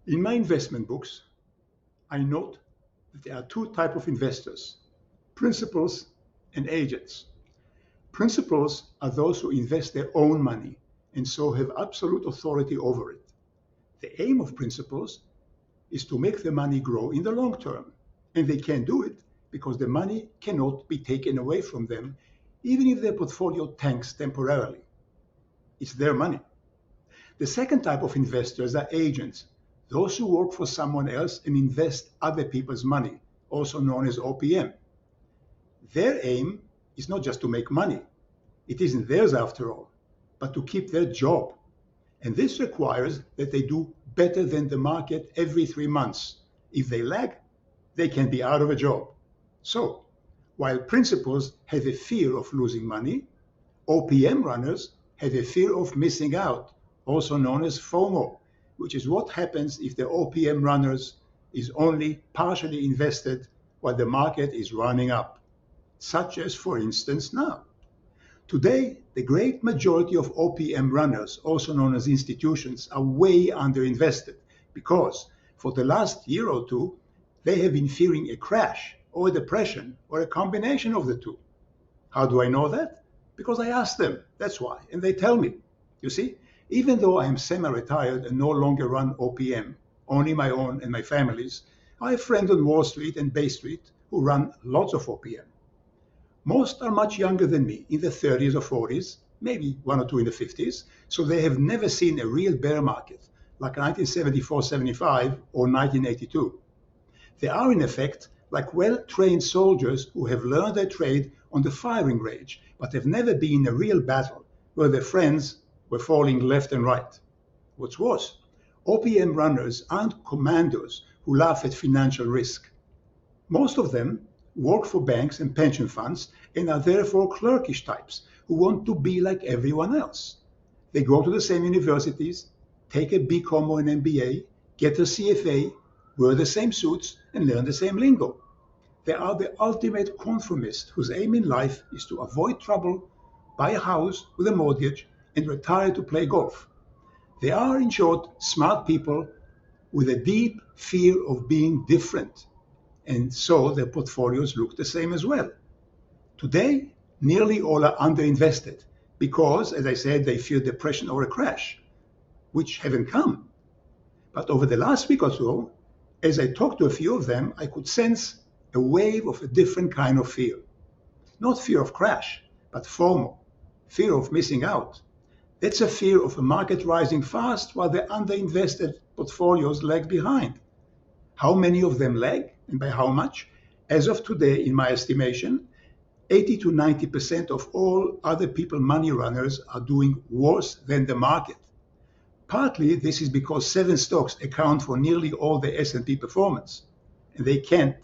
In my investment books, I note that there are two types of investors: principals and agents. Principals are those who invest their own money and so have absolute authority over it. The aim of principals is to make the money grow in the long term, and they can do it because the money cannot be taken away from them, even if their portfolio tanks temporarily. It's their money. The second type of investors are agents, those who work for someone else and invest other people's money, also known as OPM. Their aim is not just to make money. It isn't theirs after all, but to keep their job. And this requires that they do better than the market every 3 months. If they lag, they can be out of a job. So, while principals have a fear of losing money, OPM runners have a fear of missing out, also known as FOMO, which is what happens if the OPM runners is only partially invested while the market is running up, such as, for instance, now. Today, the great majority of OPM runners, also known as institutions, are way underinvested because for the last year or two, they have been fearing a crash or a depression or a combination of the two. How do I know that? Because I ask them, that's why, and they tell me. You see, even though I am semi-retired and no longer run OPM, only my own and my family's, I have friends on Wall Street and Bay Street who run lots of OPM. Most are much younger than me, in the 30s or 40s, maybe one or two in the 50s, so they have never seen a real bear market like 1974-75 or 1982. They are, in effect, like well-trained soldiers who have learned their trade on the firing range, but have never been in a real battle where their friends were falling left and right. What's worse, OPM runners aren't commandos who laugh at financial risk. Most of them work for banks and pension funds and are therefore clerkish types who want to be like everyone else. They go to the same universities, take a BCom or an MBA, get a CFA, wear the same suits, and learn the same lingo. They are the ultimate conformist whose aim in life is to avoid trouble, buy a house with a mortgage, and retire to play golf. They are, in short, smart people with a deep fear of being different, and so their portfolios look the same as well. Today, nearly all are underinvested because, as I said, they fear depression or a crash, which haven't come. But over the last week or so, as I talked to a few of them, I could sense a wave of a different kind of fear. Not fear of crash, but FOMO, fear of missing out. That's a fear of a market rising fast while the underinvested portfolios lag behind. How many of them lag, and by how much? As of today, in my estimation, 80 to 90% of all other people money runners are doing worse than the market. Partly this is because 7 stocks account for nearly all the S&P performance, and they can't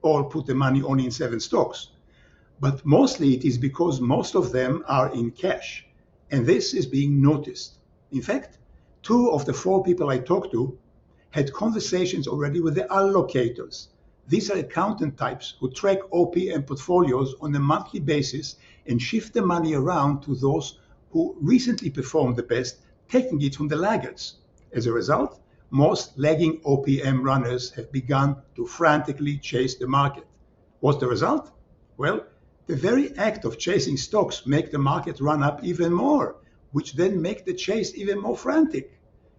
all put the money only in 7 stocks. But mostly it is because most of them are in cash, and this is being noticed. In fact, 2 of the 4 people I talked to had conversations already with the allocators. These are accountant types who track OPM portfolios on a monthly basis and shift the money around to those who recently performed the best, taking it from the laggards. As a result, most lagging OPM runners have begun to frantically chase the market. What's the result? Well, the very act of chasing stocks make the market run up even more, which then make the chase even more frantic.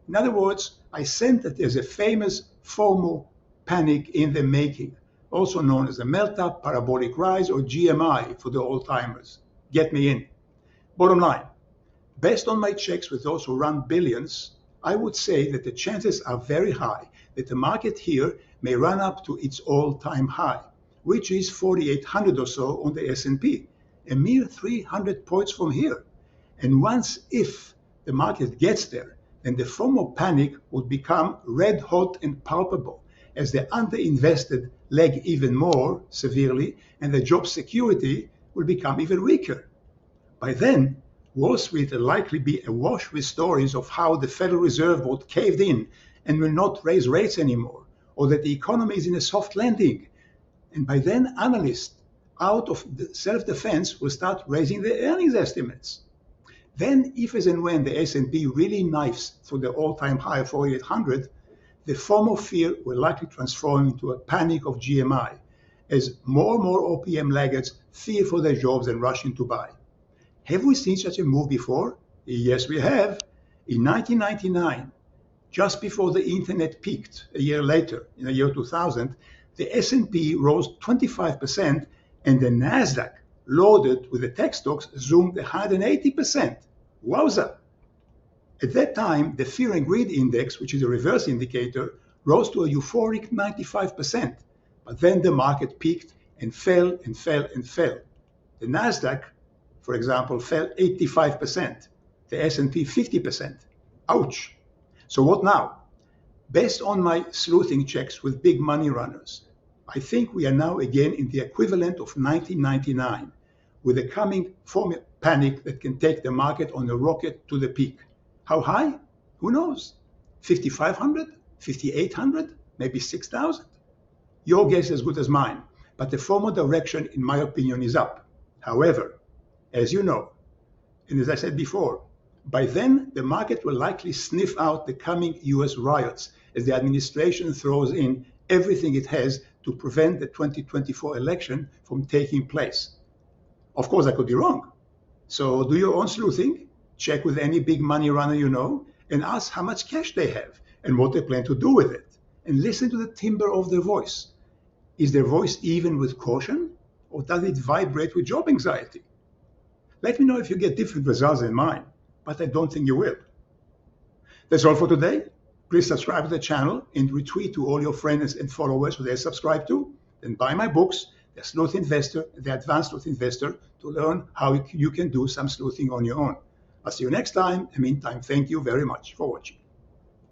In other words, I sense that there's a famous FOMO panic in the making, also known as the melt-up, parabolic rise, or GMI for the old-timers. Get me in. Bottom line, based on my checks with those who run billions, I would say that the chances are very high that the market here may run up to its all-time high, which is 4,800 or so on the S&P, a mere 300 points from here. And once if the market gets there, then the FOMO panic would become red hot and palpable as the underinvested lag even more severely and the job security will become even weaker. By then, Wall Street will likely be awash with stories of how the Federal Reserve Board caved in and will not raise rates anymore, or that the economy is in a soft landing. And by then, analysts, out of self-defense, will start raising their earnings estimates. Then, if as and when the S&P really knifes through the all-time high of 4,800, the FOMO fear will likely transform into a panic of GMI as more and more OPM laggards fear for their jobs and rush in to buy. Have we seen such a move before? Yes, we have. In 1999, just before the internet peaked a year later, in the year 2000, the S&P rose 25% and the Nasdaq, loaded with the tech stocks, zoomed 180%. Wowza! At that time, the Fear and Greed Index, which is a reverse indicator, rose to a euphoric 95%. But then the market peaked and fell and fell and fell. The Nasdaq, for example, fell 85%. The S&P 50%. Ouch! So what now? Based on my sleuthing checks with big money runners, I think we are now again in the equivalent of 1999, with a coming FOMO panic that can take the market on a rocket to the peak. How high? Who knows? 5,500? 5,800? Maybe 6,000? Your guess is as good as mine, but the FOMO direction, in my opinion, is up. However, as you know, and as I said before, by then the market will likely sniff out the coming US riots as the administration throws in everything it has to prevent the 2024 election from taking place. Of course, I could be wrong. So do your own sleuthing, check with any big money runner you know, and ask how much cash they have and what they plan to do with it. And listen to the timbre of their voice. Is their voice even with caution, or does it vibrate with job anxiety? Let me know if you get different results than mine, but I don't think you will. That's all for today. Please subscribe to the channel and retweet to all your friends and followers who they subscribe to. Then buy my books, The Sleuth Investor, The Advanced Sleuth Investor, to learn how you can do some sleuthing on your own. I'll see you next time. In the meantime, thank you very much for watching.